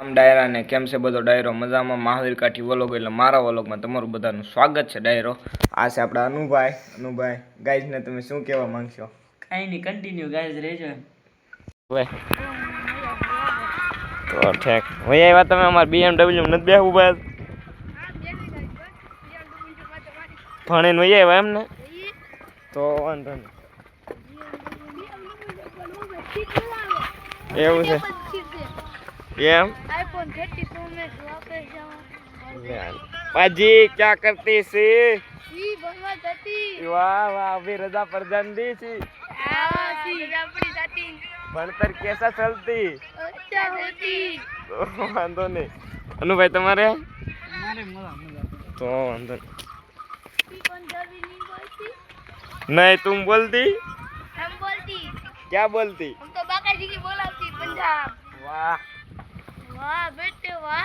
આમ ડાયરા ને કેમ છે બધો ડાયરો મજામાં મહાવીર કાઠી વ્લોગ એટલે મારા વ્લોગમાં તમારું બધાનું સ્વાગત છે ડાયરો આ છે આપણા અનુભાઈ ગાઈઝ ને તમે શું કહેવા માંગશો કઈ નહીં કન્ટિન્યુ ગાઈઝ રહેજો હવે તો ઠેક ભાઈ આવ્યા તમે અમાર BMW નથી બેહવું બસ ભણીને વહી આવ્યા એમ ને તો વાંધો નહીં એવું છે એમ iPhone 30 Pro Max वापस जाओ पाजी क्या करती सी सी बनवा जाती वाह वाह अभी रजा पर जान दी सी हां सी अपनी जाती भणतर कैसा चलती अच्छा होती तो वांधो नहीं अनुभव तुम्हारे મારે મજા तो वांधो नहीं सी पंजाबी नहीं बोलती नहीं तुम बोलती हम बोलती क्या बोलती हम तो बाका जी की बोलाती पंजाब वाह वाह बेटे वाह